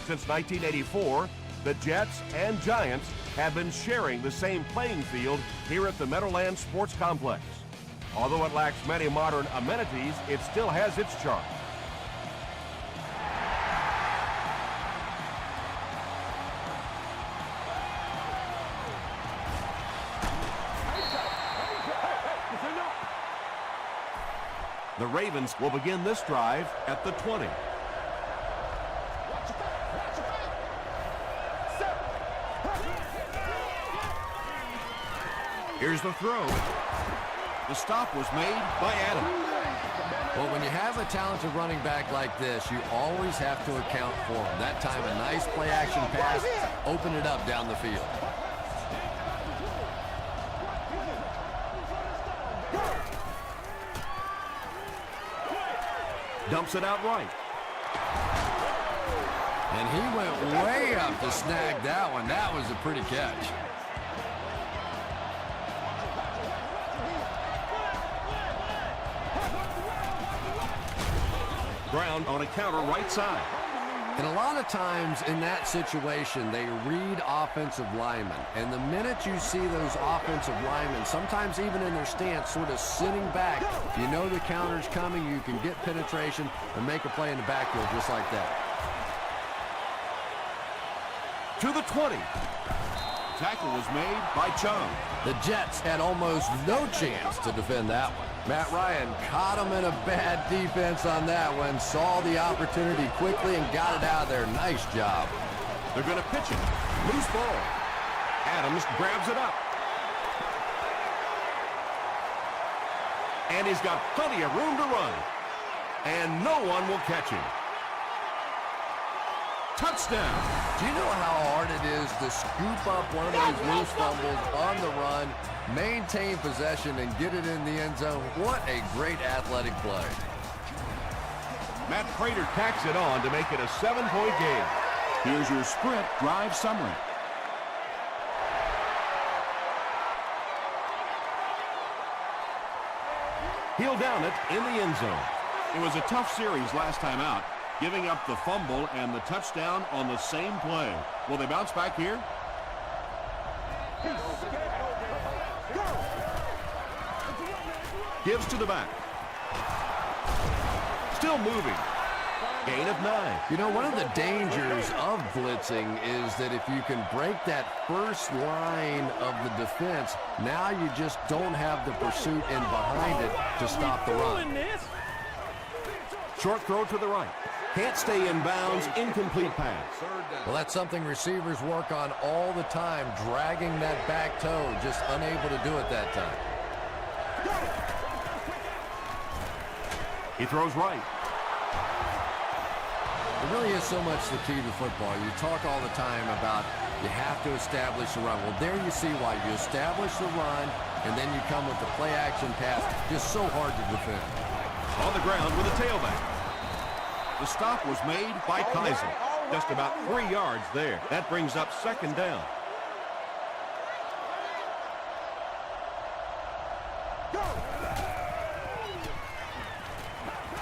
Since 1984, the Jets and Giants have been sharing the same playing field here at the Meadowlands Sports Complex. Although it lacks many modern amenities, it still has its charm. The Ravens will begin this drive at the 20. Here's the throw. The stop was made by Adam. Well, when you have a talented running back like this, you always have to account for him. That time, a nice play-action pass opened it up down the field. Dumps it out right. And he went way up to snag that one. That was a pretty catch. Brown on a counter right side. And a lot of times in that situation, they read offensive linemen. And the minute you see those offensive linemen, sometimes even in their stance, sort of sitting back, you know the counter's coming, you can get penetration and make a play in the backfield just like that. To the 20. Tackle was made by Chung. The Jets had almost no chance to defend that one. Matt Ryan caught him in a bad defense on that one, saw the opportunity quickly and got it out of there. Nice job. They're going to pitch it. Loose ball. Adams grabs it up. And he's got plenty of room to run. And no one will catch him. Touchdown. Do you know how hard it is to scoop up one of those loose fumbles on the run, maintain possession, and get it in the end zone? What a great athletic play. Matt Prater tacks it on to make it a 7-point game. Here's your sprint drive summary. He'll down it in the end zone. It was a tough series last time out, giving up the fumble and the touchdown on the same play. Will they bounce back here? Gives to the back. Still moving. Gain of 9. You know, one of the dangers of blitzing is that if you can break that first line of the defense, now you just don't have the pursuit in behind it to stop the run. Short throw to the right. Can't stay in bounds. Incomplete pass. Well, that's something receivers work on all the time, dragging that back toe, just unable to do it that time. He throws right. It really is so much the key to football. You talk all the time about you have to establish the run. Well, there you see why. You establish the run, and then you come with the play-action pass. Just so hard to defend. On the ground with a tailback. The stop was made by Kaiser. Just about 3 yards there. That brings up second down.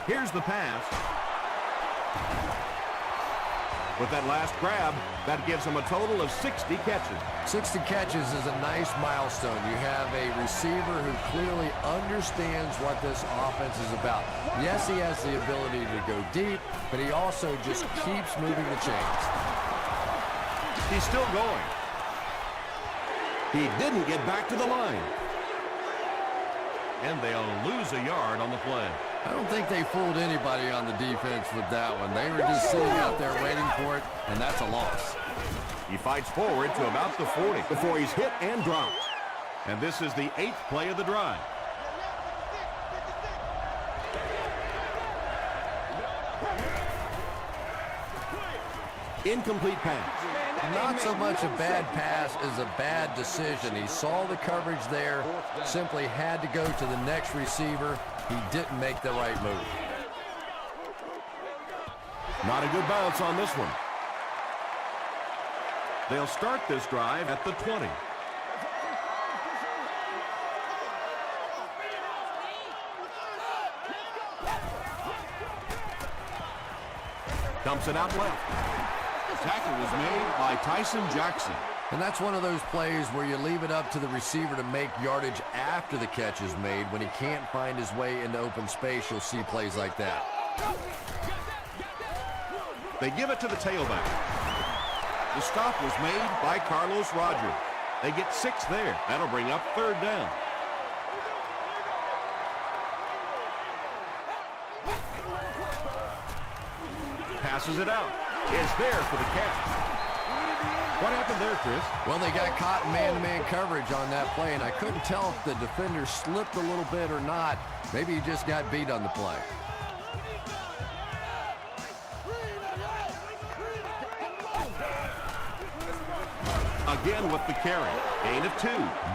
Here's the pass. With that last grab, that gives him a total of 60 catches. 60 catches is a nice milestone. You have a receiver who clearly understands what this offense is about. Yes, he has the ability to go deep, but he also just keeps moving the chains. He's still going. He didn't get back to the line. And they'll lose a yard on the play. I don't think they fooled anybody on the defense with that one. They were just sitting out there waiting for it, and that's a loss. He fights forward to about the 40 before he's hit and dropped. And this is the 8th play of the drive. Incomplete pass. Not so much a bad pass as a bad decision. He saw the coverage there, simply had to go to the next receiver. He didn't make the right move. Not a good bounce on this one. They'll start this drive at the 20. Dumps it out left. Tackle was made by Tyson Jackson. And that's one of those plays where you leave it up to the receiver to make yardage after the catch is made. When he can't find his way into open space, you'll see plays like that. They give it to the tailback. The stop was made by Carlos Rogers. They get 6 there. That'll bring up 3rd down. Passes it out. Is there for the catch. What happened there, Chris? Well, they got caught in man-to-man coverage on that play, and I couldn't tell if the defender slipped a little bit or not. Maybe he just got beat on the play. Again with the carry. Gain of 2.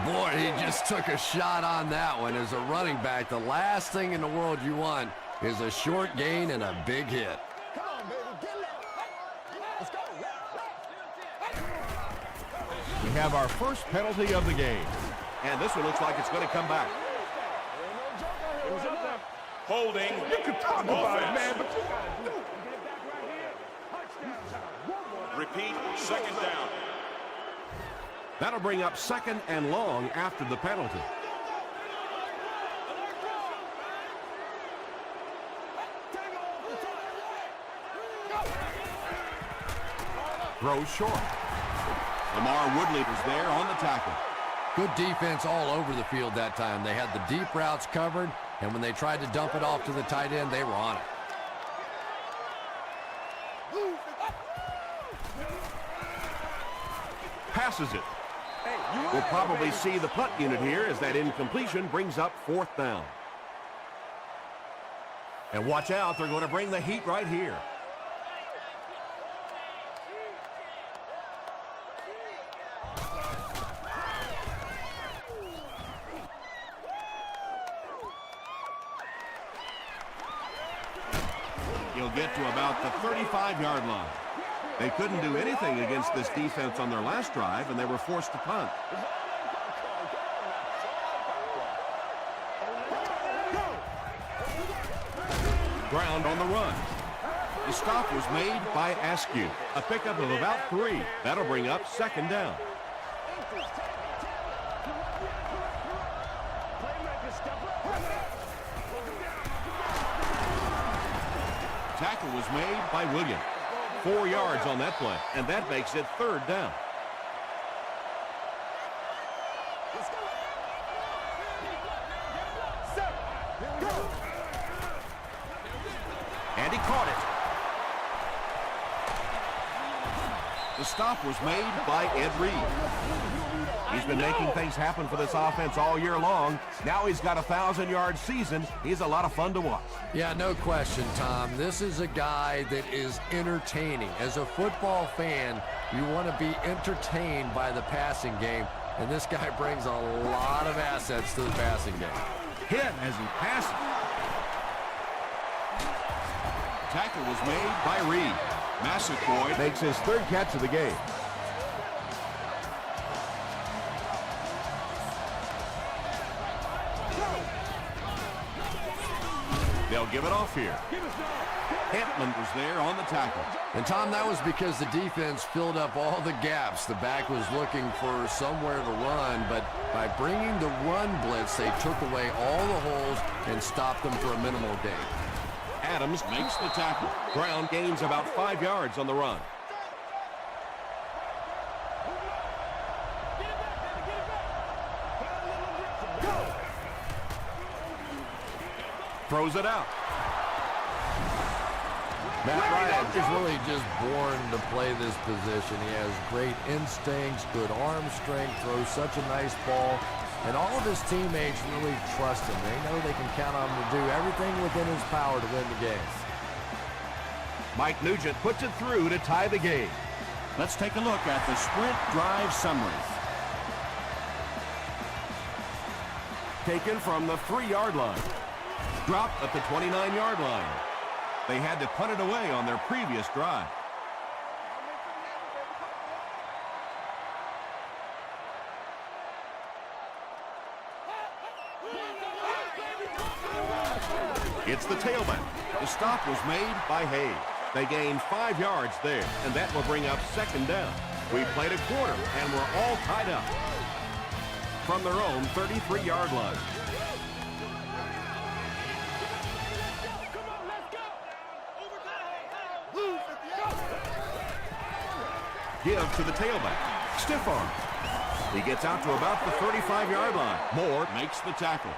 Boy, he just took a shot on that one. As a running back, the last thing in the world you want is a short gain and a big hit. We have our first penalty of the game. And this one looks like it's going to come back. Holding. You can talk about it, man, but Repeat, 2nd down. that'll bring up 2nd and long after the penalty. Throws short. Lamar Woodley was there on the tackle. Good defense all over the field that time. They had the deep routes covered, and when they tried to dump it off to the tight end, they were on it. Passes it. We'll probably see the punt unit here as that incompletion brings up 4th down. And watch out, they're going to bring the heat right here. He'll get to about the 35-yard line. They couldn't do anything against this defense on their last drive, and they were forced to punt. Ground on the run. The stop was made by Askew. A pickup of about 3. That'll bring up 2nd down. Tackle was made by Williams. 4 yards on that play, and that makes it 3rd down. And he caught it. The stop was made by Ed Reed. He's been making things happen for this offense all year long. Now he's got a 1,000-yard season. He's a lot of fun to watch. Yeah, no question, Tom. This is a guy that is entertaining. As a football fan, you want to be entertained by the passing game, and this guy brings a lot of assets to the passing game. Hit as he passes. Tackle was made by Reed. Massaquoi Makes his 3rd catch of the game. They'll give it off here. Hentman was there on the tackle. And, Tom, that was because the defense filled up all the gaps. The back was looking for somewhere to run, but by bringing the run blitz, they took away all the holes and stopped them for a minimal gain. Adams makes the tackle. Brown gains about 5 yards on the run. Throws it out. Matt Ryan is really just born to play this position. He has great instincts, good arm strength, throws such a nice ball, and all of his teammates really trust him. They know they can count on him to do everything within his power to win the game. Mike Nugent puts it through to tie the game. Let's take a look at the sprint drive summary. Taken from the 3-yard line. Dropped at the 29-yard line. They had to punt it away on their previous drive. It's the tailback. The stop was made by Hayes. They gain 5 yards there, and that will bring up second down. We played a quarter, and we're all tied up from their own 33-yard line. Give to the tailback. Stiff arm. He gets out to about the 35-yard line. Moore makes the tackle.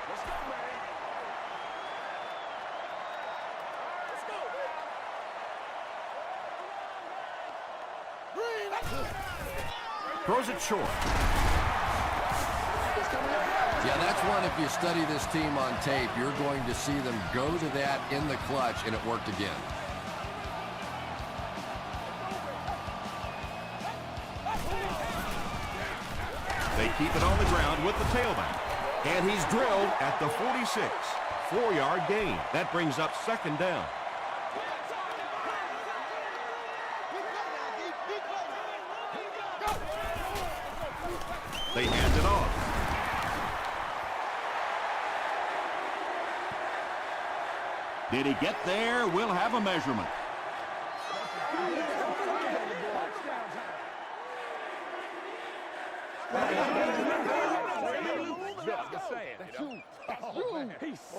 Throws it short. Yeah, that's one, if you study this team on tape, you're going to see them go to that in the clutch, and it worked again. They keep it on the ground with the tailback. And he's drilled at the 46. 4-yard gain. That brings up second down. They hand it off. Did he get there? We'll have a measurement.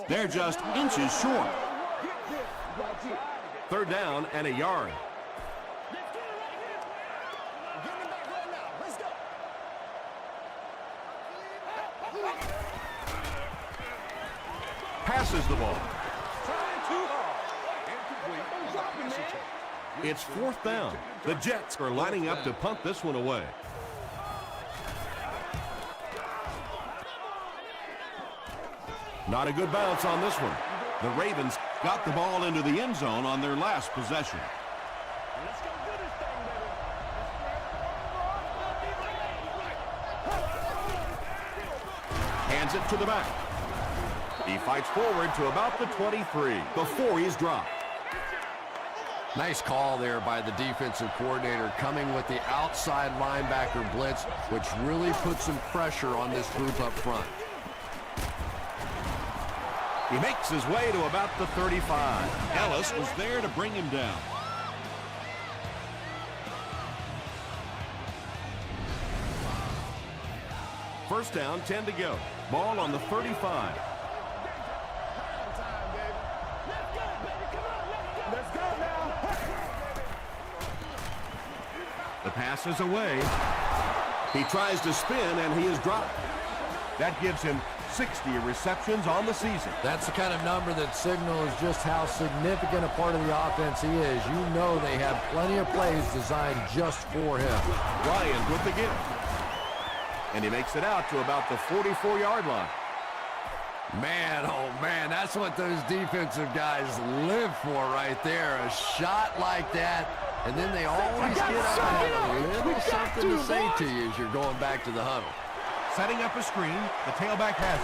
They're just inches short. Third down and a yard. Passes the ball. It's fourth down. The Jets are lining up to punt this one away. Not a good bounce on this one. The Ravens got the ball into the end zone on their last possession. Hands it to the back. He fights forward to about the 23 before he's dropped. Nice call there by the defensive coordinator, coming with the outside linebacker blitz, which really puts some pressure on this group up front. He makes his way to about the 35. Ellis was there to bring him down. First down, 10 to go. Ball on the 35. The pass is away. He tries to spin, and he is dropped. That gives him 60 receptions on the season. That's the kind of number that signals just how significant a part of the offense he is. You know they have plenty of plays designed just for him. Ryan with the give. And he makes it out to about the 44-yard line. Man, oh man, that's what those defensive guys live for right there. A shot like that, and then they always get up and have a little something to say to you as you're going back to the huddle. Setting up a screen, the tailback has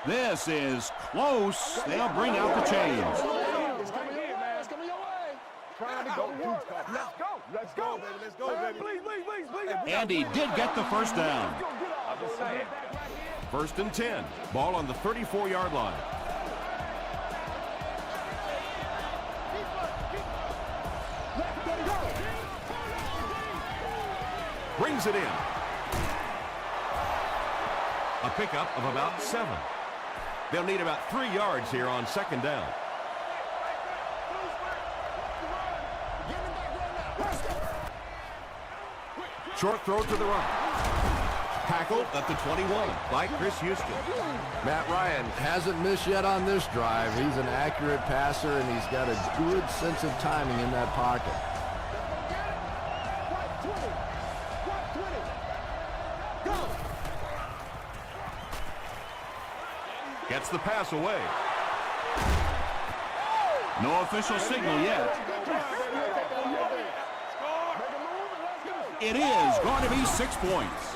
it. This is close. They'll bring out the chains. Let's go, baby. Let's go, baby. Please. And he did get the first down. First and 10. Ball on the 34-yard line. Brings it in. A pickup of about 7. They'll need about 3 yards here on second down. Short throw to the right. Tackled at the 21 by Chris Houston. Matt Ryan hasn't missed yet on this drive. He's an accurate passer, and he's got a good sense of timing in that pocket. Gets the pass away. No official signal yet. It is going to be 6 points.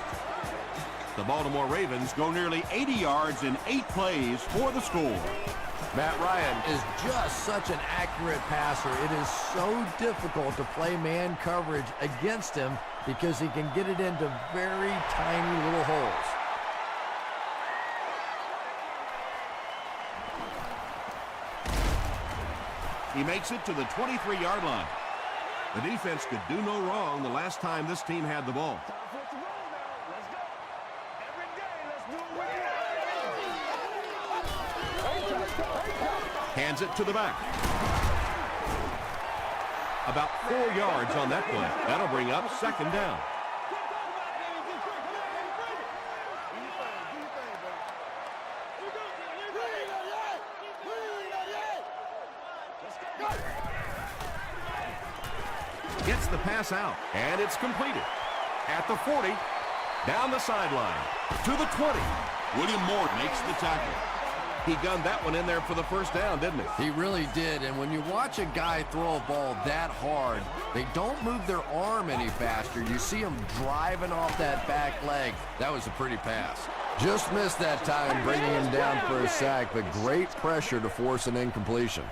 The Baltimore Ravens go nearly 80 yards in 8 plays for the score. Matt Ryan is just such an accurate passer. It is so difficult to play man coverage against him because he can get it into very tiny little holes. He makes it to the 23-yard line. The defense could do no wrong the last time this team had the ball. Hands it to the back. About 4 yards on that play. That'll bring up second down. Gets the pass out, and it's completed. At the 40, down the sideline, to the 20. William Moore makes the tackle. He gunned that one in there for the first down, didn't he? He really did, and when you watch a guy throw a ball that hard, they don't move their arm any faster. You see him driving off that back leg. That was a pretty pass. Just missed that time, bringing him down for a sack, but great pressure to force an incompletion.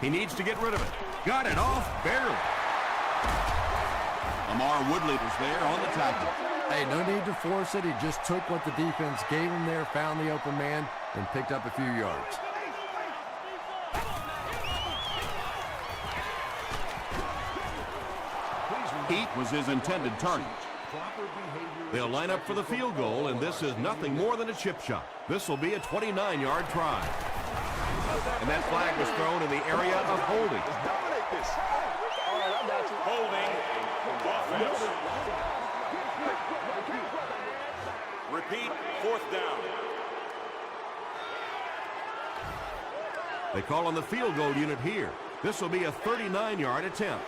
He needs to get rid of it. Got it off barely. Lamar Woodley was there on the tackle. Hey, no need to force it. He just took what the defense gave him there, found the open man, and picked up a few yards. Heat was his intended target. They'll line up for the field goal, and this is nothing more than a chip shot. This will be a 29-yard try. And that flag was thrown in the area of holding. Holding. Offense. Repeat, 4th down. They call on the field goal unit here. This will be a 39-yard attempt.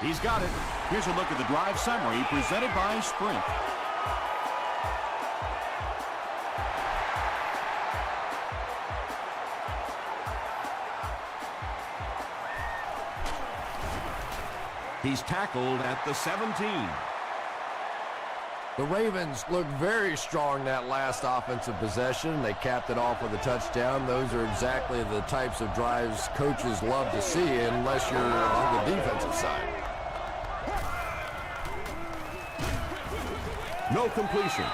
He's got it. Here's a look at the drive summary presented by Sprint. He's tackled at the 17. The Ravens looked very strong that last offensive possession. They capped it off with a touchdown. Those are exactly the types of drives coaches love to see unless you're on the defensive side. No completion.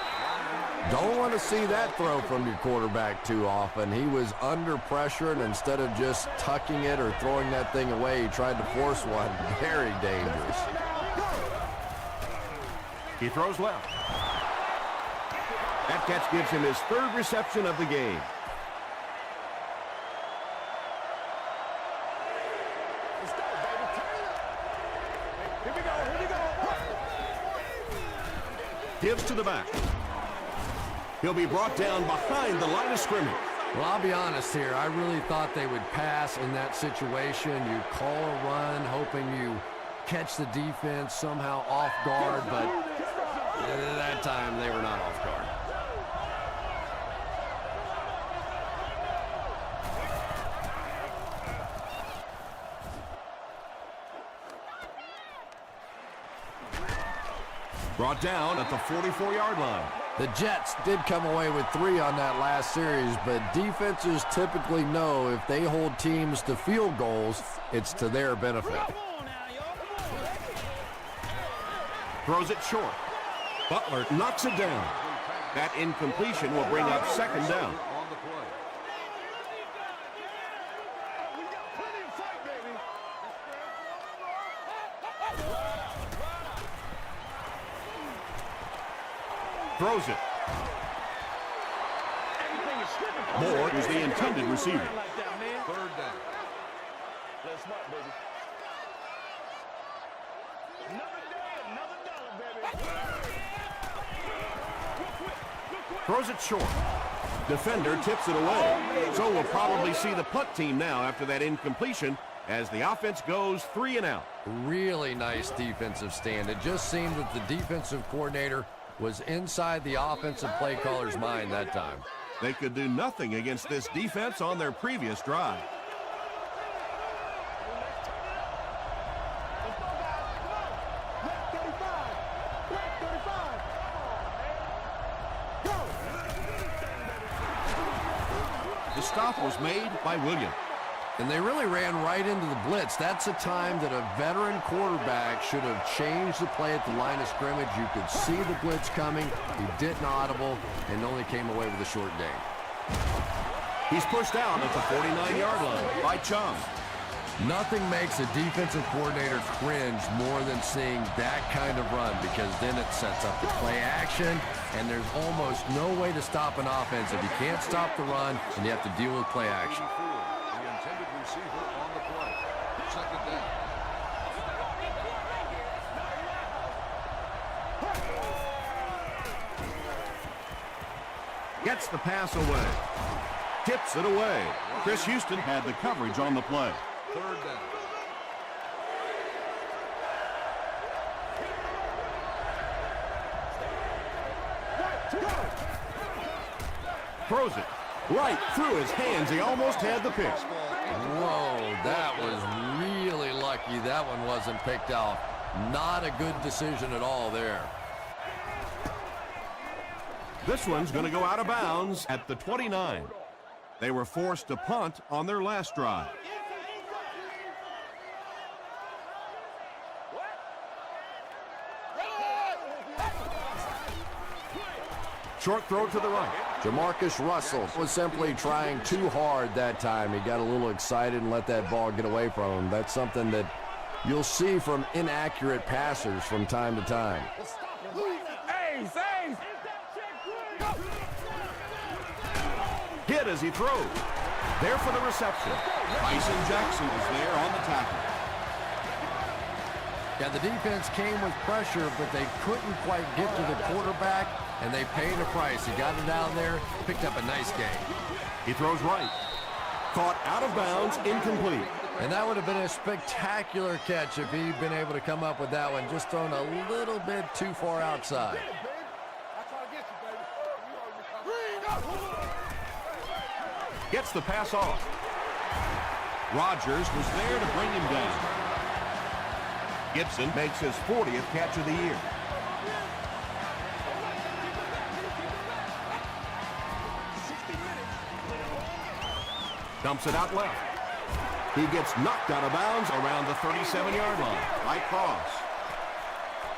Don't want to see that throw from your quarterback too often. He was under pressure, and instead of just tucking it or throwing that thing away, he tried to force one. Very dangerous. He throws left. That catch gives him his 3rd reception of the game. Gives to the back. He'll be brought down behind the line of scrimmage. Well, I'll be honest here. I really thought they would pass in that situation. You call a run, hoping you catch the defense somehow off guard, but at that time they were not off guard. Brought down at the 44-yard line. The Jets did come away with 3 on that last series, but defenses typically know if they hold teams to field goals, it's to their benefit. Throws it short. Butler knocks it down. That incompletion will bring up second down. Throws it. Moore is the intended receiver. 3rd down. Let's smart, baby. Another day, another dollar, baby. Throws it short. Defender tips it away. So we'll probably see the punt team now after that incompletion as the offense goes 3 and out. Really nice defensive stand. It just seemed that the defensive coordinator was inside the offensive play caller's mind that time. They could do nothing against this defense on their previous drive. stop was made by Williams. And they really ran right into the blitz. That's a time that a veteran quarterback should have changed the play at the line of scrimmage. You could see the blitz coming. He didn't audible and only came away with a short gain. He's pushed out at the 49-yard line by Chung. Nothing makes a defensive coordinator cringe more than seeing that kind of run, because then it sets up the play action, and there's almost no way to stop an offense if you can't stop the run and you have to deal with play action. The intended receiver on the play. Second down. Gets the pass away. Tips it away. Chris Houston had the coverage on the play. Third down. Throws it right through his hands. He almost had the pick. Whoa, that was really lucky that one wasn't picked off. Not a good decision at all there. This one's going to go out of bounds at the 29. They were forced to punt on their last drive. Short throw to the right. Jamarcus Russell was simply trying too hard that time. He got a little excited and let that ball get away from him. That's something that you'll see from inaccurate passers from time to time. Hit as he throws. There for the reception. Tyson Jackson is there on the tackle. Yeah, the defense came with pressure, but they couldn't quite get to the quarterback, and they paid a price. He got it down there, picked up a nice gain. He throws right. Caught out of bounds, incomplete. And that would have been a spectacular catch if he'd been able to come up with that one, just thrown a little bit too far outside. Gets the pass off. Rodgers was there to bring him down. Gibson makes his 40th catch of the year. Dumps it out left. He gets knocked out of bounds around the 37-yard line by Cross.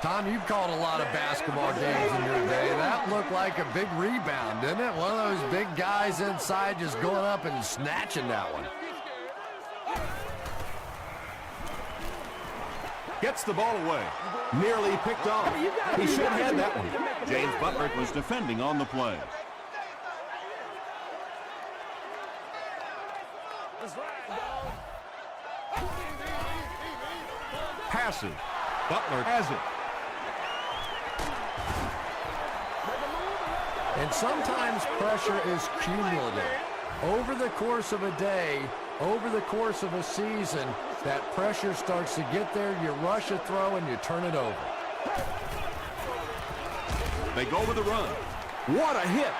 Tom, you've called a lot of basketball games in your day. That looked like a big rebound, didn't it? One of those big guys inside just going up and snatching that one. Gets the ball away. Nearly picked off. He should have had that one. James Butler was defending on the play. Passes. Butler has it. And sometimes pressure is cumulative. Over the course of a day, over the course of a season, that pressure starts to get there, you rush a throw, and you turn it over. They go with the run. What a hit!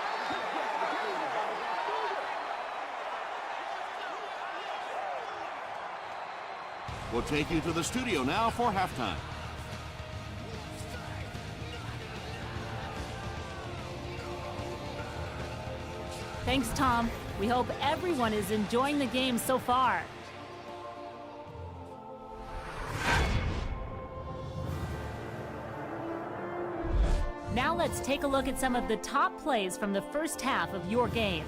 We'll take you to the studio now for halftime. Thanks, Tom. We hope everyone is enjoying the game so far. Now let's take a look at some of the top plays from the first half of your game.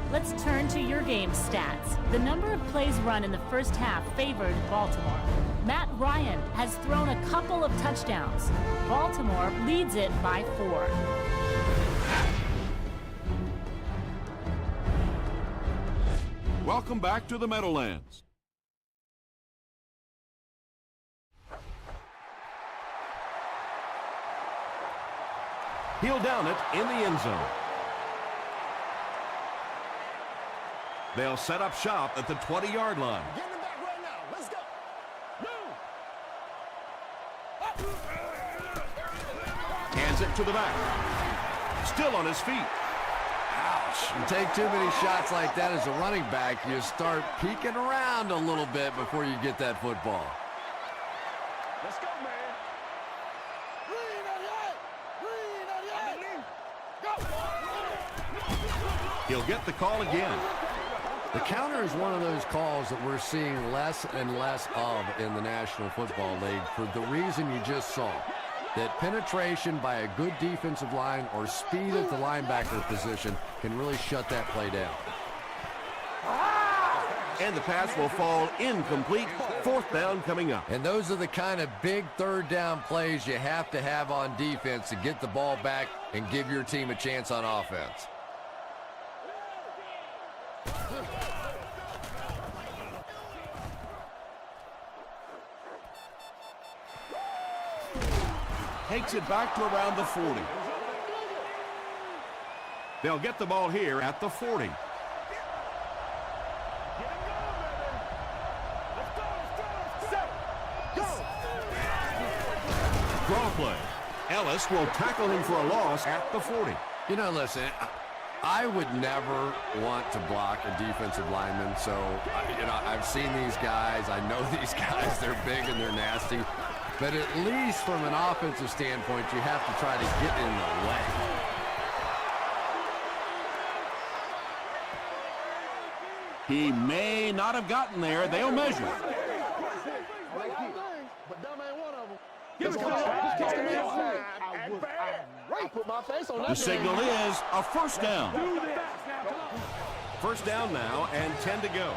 Let's turn to your game stats. The number of plays run in the first half favored Baltimore. Matt Ryan has thrown a couple of touchdowns. Baltimore leads it by 4. Welcome back to the Meadowlands. He'll down it in the end zone. They'll set up shop at the 20-yard line. Getting him back right now. Let's go. Hands it to the back. Still on his feet. You take too many shots like that as a running back, you start peeking around a little bit before you get that football. Let's go, man. He'll get the call again. The counter is one of those calls that we're seeing less and less of in the National Football League for the reason you just saw. That penetration by a good defensive line or speed at the linebacker position can really shut that play down. And the pass will fall incomplete. Fourth down coming up. And those are the kind of big third down plays you have to have on defense to get the ball back and give your team a chance on offense. Takes it back to around the 40. They'll get the ball here at the 40. Draw play. Ellis will tackle him for a loss at the 40. You know, listen, I would never want to block a defensive lineman, so, I've seen these guys. I know these guys. They're big and they're nasty. But at least from an offensive standpoint, you have to try to get in the way. He may not have gotten there. They'll measure. The signal is a first down. First down now and 10 to go.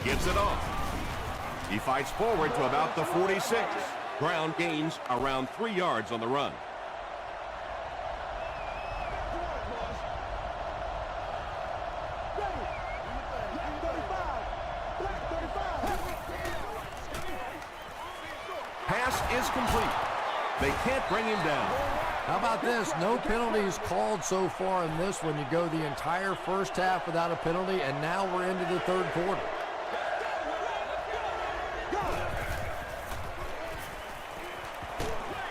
Gives it off. He fights forward to about the 46. Brown gains around 3 yards on the run. Pass is complete. They can't bring him down. How about this? No penalties called so far in this one. You go the entire first half without a penalty, and now we're into the third quarter.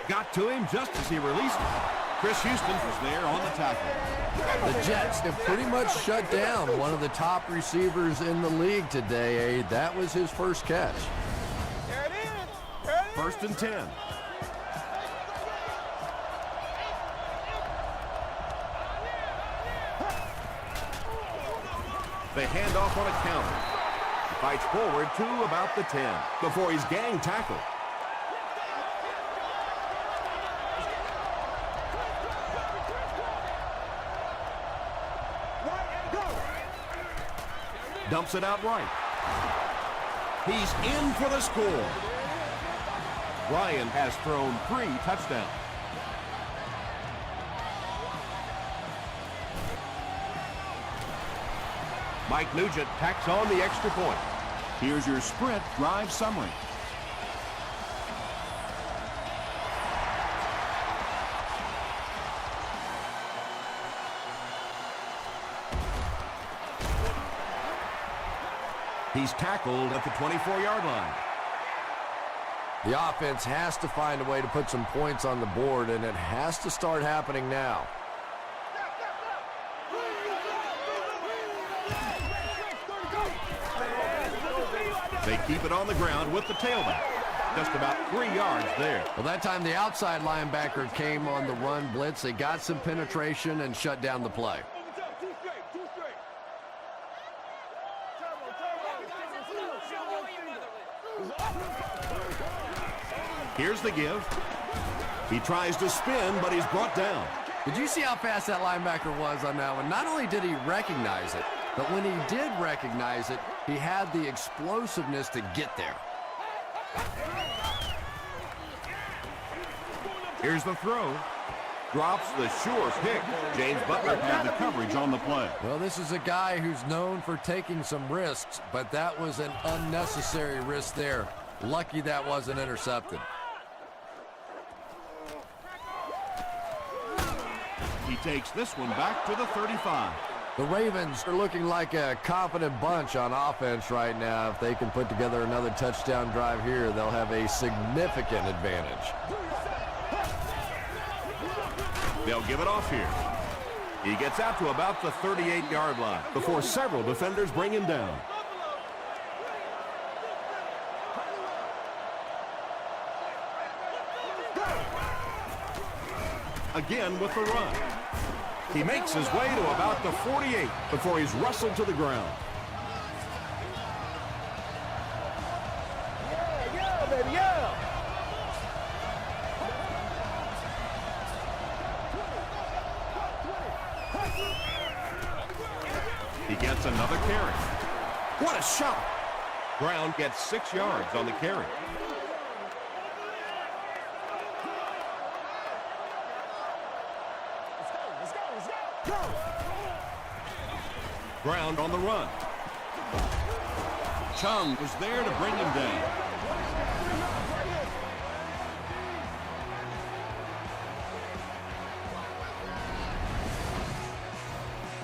Got to him just as he released it. Chris Houston was there on the tackle. The Jets have pretty much shut down one of the top receivers in the league today. That was his first catch. There it is. First and 10. They hand off on a counter. Fights forward to about the 10 before he's gang tackled. Dumps it out right. He's in for the score. Ryan has thrown 3 touchdowns. Mike Nugent tacks on the extra point. Here's your sprint drive summary. He's tackled at the 24-yard line. The offense has to find a way to put some points on the board, and it has to start happening now. They keep it on the ground with the tailback. Just about 3 yards there. Well, that time the outside linebacker came on the run blitz. They got some penetration and shut down the play. Here's the give. He tries to spin, but he's brought down. Did you see how fast that linebacker was on that one? Not only did he recognize it, but when he did recognize it, he had the explosiveness to get there. Here's the throw. Drops the sure pick. James Butler had the coverage on the play. Well, this is a guy who's known for taking some risks, but that was an unnecessary risk there. Lucky that wasn't intercepted. He takes this one back to the 35. The Ravens are looking like a confident bunch on offense right now. If they can put together another touchdown drive here, they'll have a significant advantage. They'll give it off here. He gets out to about the 38-yard line before several defenders bring him down. Again with the run. He makes his way to about the 48 before he's wrestled to the ground. Yeah, baby, yeah. He gets another carry. What a shot! Brown gets 6 yards on the carry. Brown on the run. Chung was there to bring him down.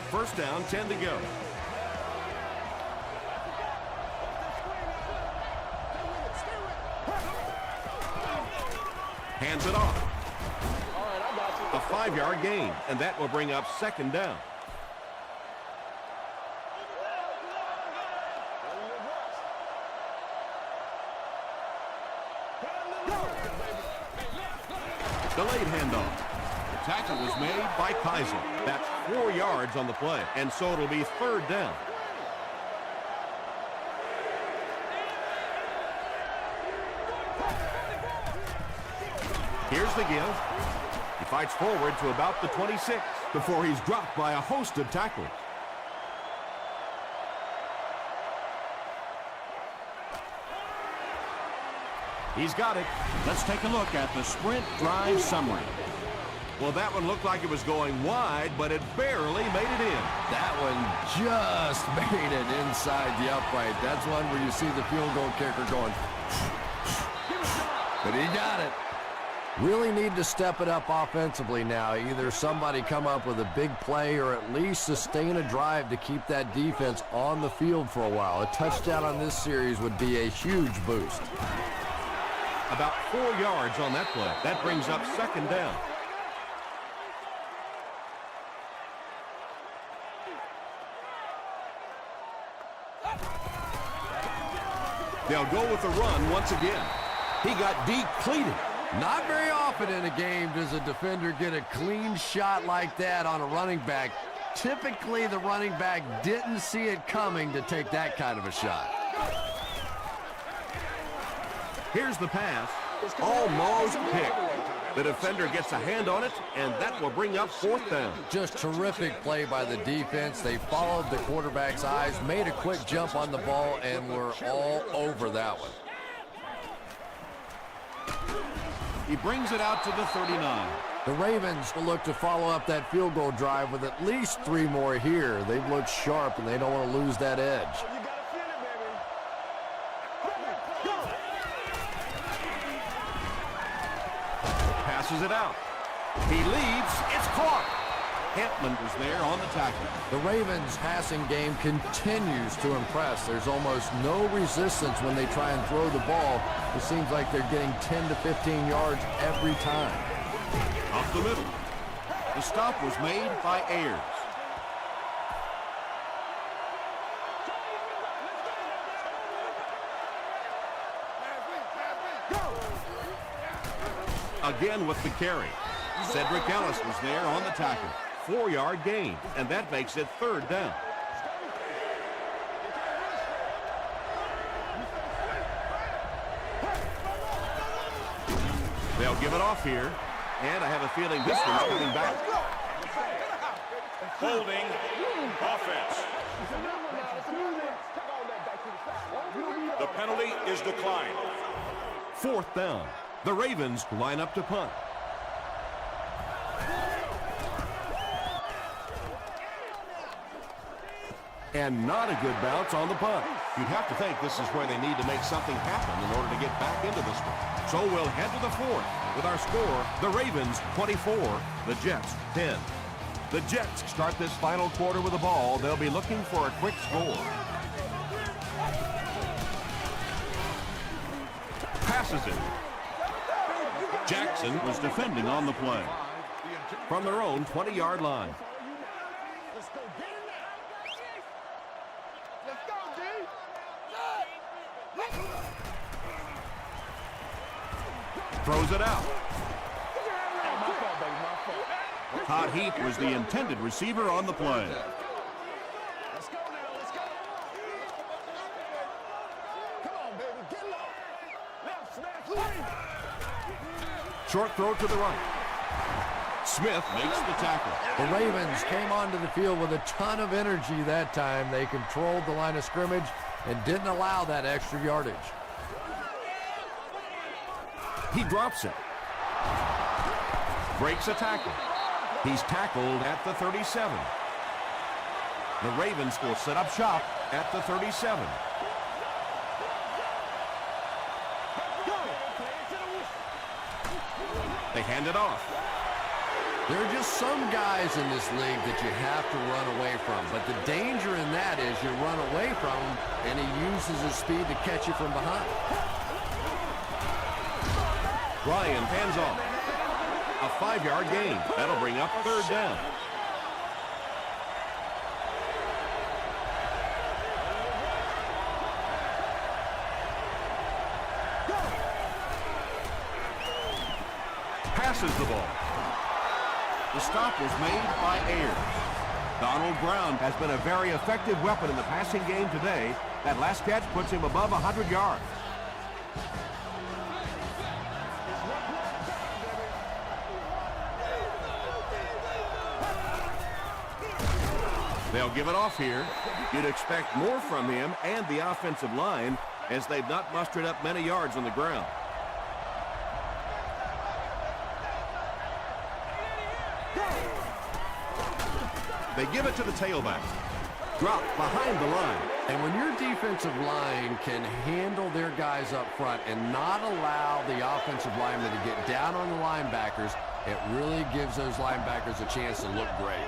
First down, 10 to go. Hands it off. A 5-yard gain, and that will bring up second down. Delayed handoff. The tackle was made by Kaiser. That's 4 yards on the play, and so it'll be third down. Here's the give. He fights forward to about the 26 before he's dropped by a host of tacklers. He's got it. Let's take a look at the sprint drive summary. Well, that one looked like it was going wide, but it barely made it in. That one just made it inside the upright. That's one where you see the field goal kicker going, but he got it. Really need to step it up offensively now. Either somebody come up with a big play or at least sustain a drive to keep that defense on the field for a while. A touchdown on this series would be a huge boost. About 4 yards on that play. That brings up second down. They'll go with the run once again. He got depleted. Not very often in a game does a defender get a clean shot like that on a running back. Typically, the running back didn't see it coming to take that kind of a shot. Here's the pass. Almost picked. The defender gets a hand on it, and that will bring up fourth down. Just terrific play by the defense. They followed the quarterback's eyes, made a quick jump on the ball, and were all over that one. He brings it out to the 39. The Ravens will look to follow up that field goal drive with at least 3 more here. They've looked sharp, and they don't want to lose that edge. Passes it out. He leads. It's caught. Hampman was there on the tackle. The Ravens' passing game continues to impress. There's almost no resistance when they try and throw the ball. It seems like they're getting 10 to 15 yards every time. Up the middle. The stop was made by Ayers. Again with the carry. Cedric Ellis was there on the tackle. 4-yard gain, and that makes it third down. They'll give it off here, and I have a feeling this one's coming back. Holding offense. The penalty is declined. Fourth down. The Ravens line up to punt. And not a good bounce on the punt. You'd have to think this is where they need to make something happen in order to get back into this one. So we'll head to the fourth with our score, the Ravens 24, the Jets 10. The Jets Start this final quarter with the ball. They'll be looking for a quick score. passes it. Jackson was defending on the play. From their own 20-yard line. Let's go, get it now. Let's go, D. Throws it out. My fault, baby, my fault. Todd Heap was the intended receiver on the play. Let's go now, let's go. Come on, baby, get low. Left smash, three. Short throw to the right. Smith makes the tackle. The Ravens came onto the field with a ton of energy that time. They controlled the line of scrimmage and didn't allow that extra yardage. He drops it. Breaks a tackle. He's tackled at the 37. The Ravens will set up shop at the 37. They hand it off. There are just some guys in this league that you have to run away from. But the danger in that is you run away from him, and he uses his speed to catch you from behind. Ryan hands off. A 5-yard gain. That'll bring up third down. Passes the ball. The stop was made by Ayers. Donald Brown has been a very effective weapon in the passing game today. That last catch puts him above 100 yards. They'll give it off here. You'd expect more from him and the offensive line as they've not mustered up many yards on the ground. They give it to the tailback. Drop behind the line. And when your defensive line can handle their guys up front and not allow the offensive linemen to get down on the linebackers, it really gives those linebackers a chance to look great.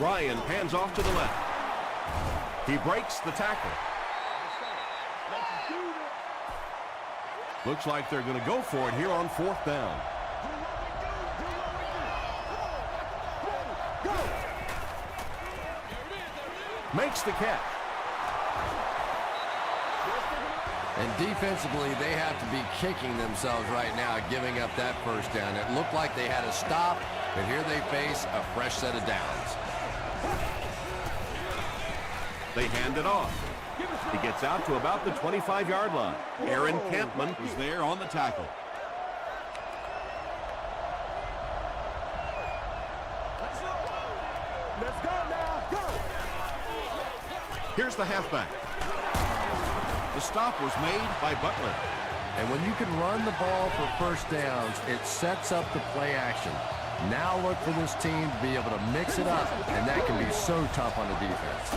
Ryan hands off to the left. He breaks the tackle. Looks like they're going to go for it here on fourth down. Makes the catch. And defensively, they have to be kicking themselves right now, giving up that first down. It looked like they had a stop, but here they face a fresh set of downs. They hand it off. He gets out to about the 25-yard line. Aaron Campman was there on the tackle. Let's go now, go. Here's the halfback. The stop was made by Butler. And when you can run the ball for first downs, it sets up the play action. Now look for this team to be able to mix it up, and that can be so tough on the defense.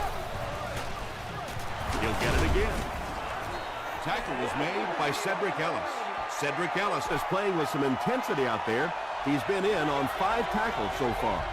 He'll get it again. Tackle was made by Cedric Ellis. Cedric Ellis is playing with some intensity out there. He's been in on 5 tackles so far.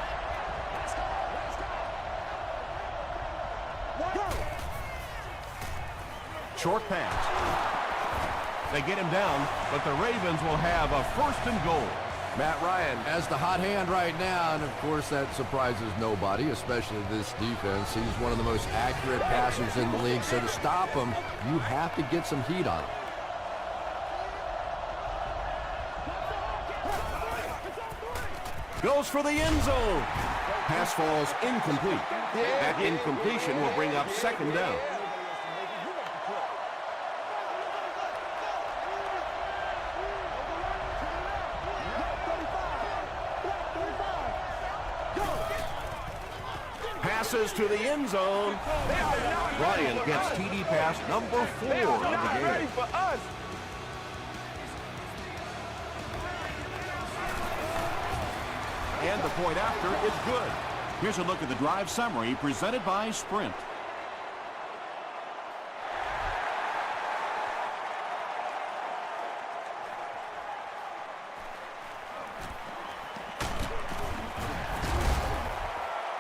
Short pass. They get him down, but the Ravens will have a 1st and goal. Matt Ryan has the hot hand right now, and of course that surprises nobody, especially this defense. He's one of the most accurate passers in the league, so to stop him, you have to get some heat on him. Goes for the end zone. Pass falls incomplete. That incompletion will bring up 2nd down. Passes to the end zone. Ryan gets TD pass number 4 of the game. For us. And the point after is good. Here's a look at the drive summary presented by Sprint.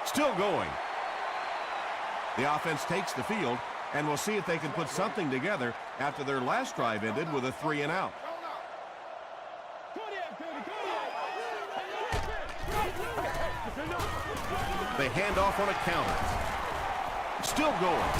Still going. The offense takes the field, and we'll see if they can put something together after their last drive ended with a 3-and-out. They hand off on a counter. Still going.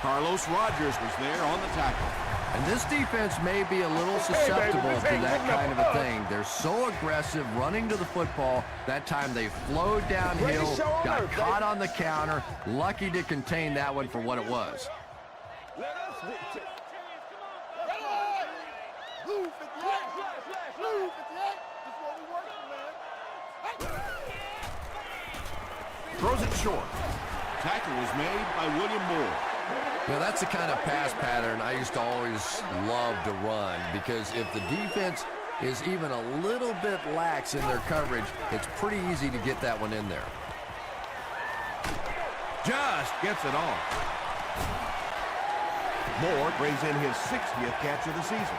Carlos Rogers was there on the tackle. And this defense may be a little susceptible to that kind of a thing. They're so aggressive running to the football. That time they flowed downhill, got caught on the counter. Lucky to contain that one for what it was. Throws it short. Tackle was made by William Moore. Now, that's the kind of pass pattern I used to always love to run, because if the defense is even a little bit lax in their coverage, it's pretty easy to get that one in there. Just gets it off. Moore brings in his 60th catch of the season.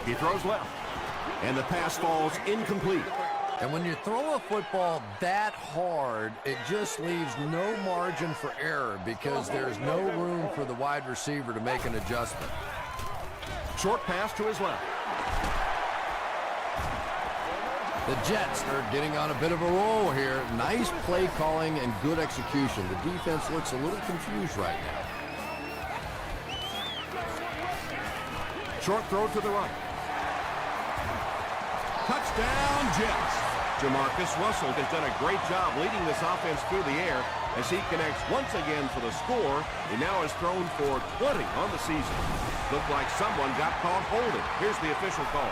He throws left, and the pass falls incomplete. And when you throw a football that hard, it just leaves no margin for error because there's no room for the wide receiver to make an adjustment. Short pass to his left. The Jets are getting on a bit of a roll here. Nice play calling and good execution. The defense looks a little confused right now. Short throw to the right. Touchdown, Jets. Jamarcus Russell has done a great job leading this offense through the air as he connects once again for the score. He now has thrown for 20 on the season. Looked like someone got caught holding. Here's the official call.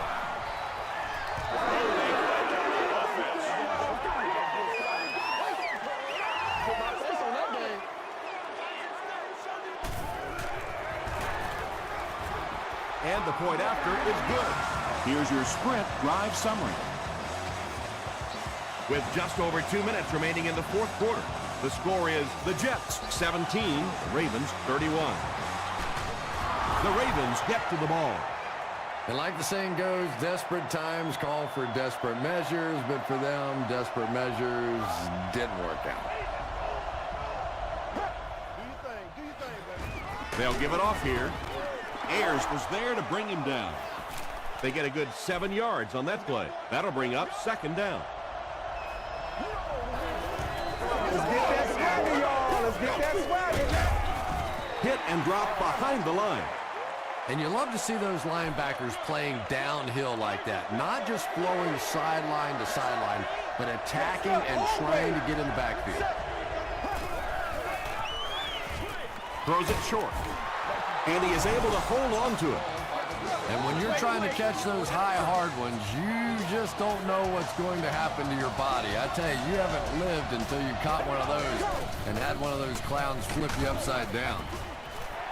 And the point after is good. Here's your Sprint drive summary. With just over 2 minutes remaining in the fourth quarter, the score is the Jets 17, Ravens 31. The Ravens get to the ball. And like the saying goes, desperate times call for desperate measures, but for them, desperate measures didn't work out. They'll give it off here. Ayers was there to bring him down. They get a good 7 yards on that play. That'll bring up second down. Let's get that swagger, y'all. Let's get that swagger. Hit and drop behind the line. And you love to see those linebackers playing downhill like that. Not just flowing sideline to sideline, but attacking and trying to get in the backfield. Throws it short. And he is able to hold on to it. And when you're trying to catch those high, hard ones, you just don't know what's going to happen to your body. I tell you, you haven't lived until you caught one of those and had one of those clowns flip you upside down.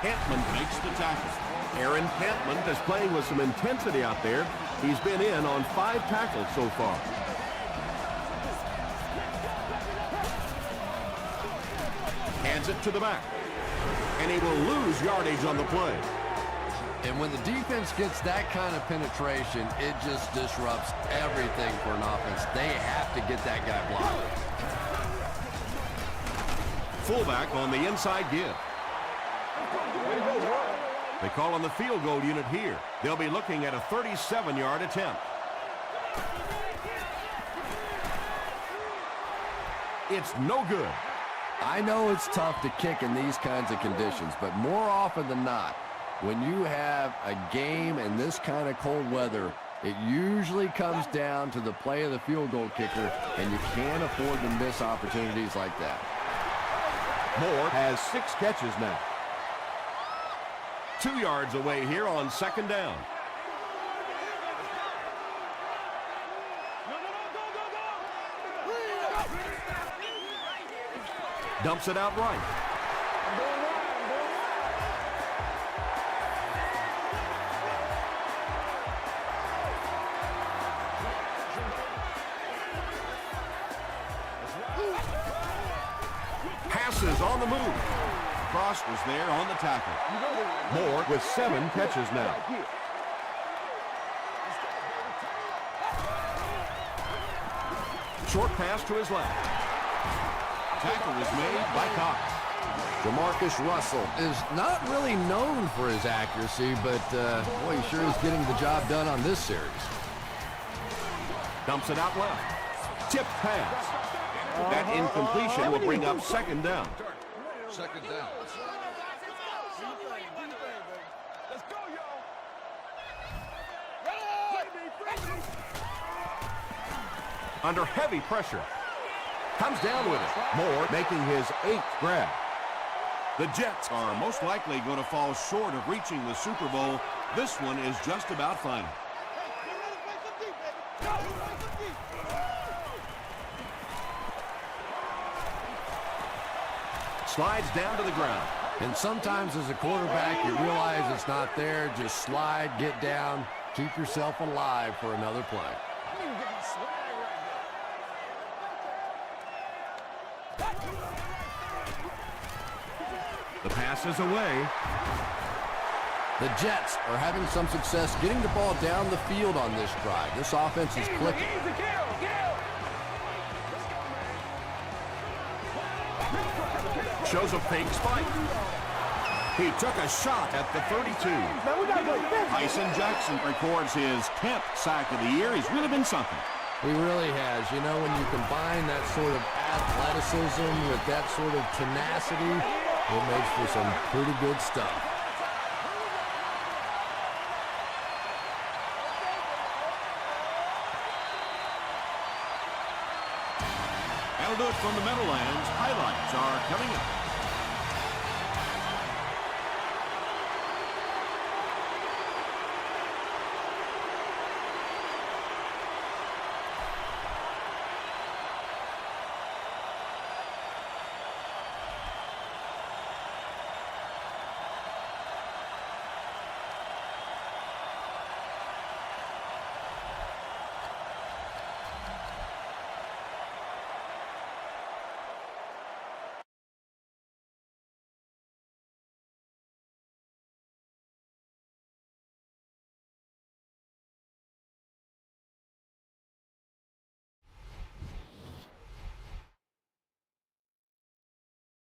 Pantman makes the tackle. Aaron Pantman is playing with some intensity out there. He's been in on 5 tackles so far. Hands it to the back. And he will lose yardage on the play. And when the defense gets that kind of penetration, it just disrupts everything for an offense. They have to get that guy blocked. Fullback on the inside give. They call on the field goal unit here. They'll be looking at a 37-yard attempt. It's no good. I know it's tough to kick in these kinds of conditions, but more often than not, when you have a game in this kind of cold weather, it usually comes down to the play of the field goal kicker, and you can't afford to miss opportunities like that. Moore has 6 catches now. 2 yards away here on second down. Dumps it out right. on the move. Cross was there on the tackle. Moore with 7 catches now. Short pass to his left. Tackle is made by Cox. Jamarcus Russell is not really known for his accuracy, but boy, he sure is getting the job done on this series. Dumps it out left. Tipped pass. That incompletion will bring up second down. Second down. Under heavy pressure. Comes down with it. Moore making his 8th grab. The Jets are most likely going to fall short of reaching the Super Bowl. This one is just about final. Slides down to the ground. And sometimes as a quarterback, you realize it's not there. Just slide, get down, keep yourself alive for another play. The pass is away. The Jets are having some success getting the ball down the field on this drive. This offense is clicking. Shows a fake spike. He took a shot at the 32. Tyson Jackson records his 10th sack of the year. He's really been something. He really has. You know, when you combine that sort of athleticism with that sort of tenacity, it makes for some pretty good stuff. That'll do it from the Meadowlands. Highlights are coming up.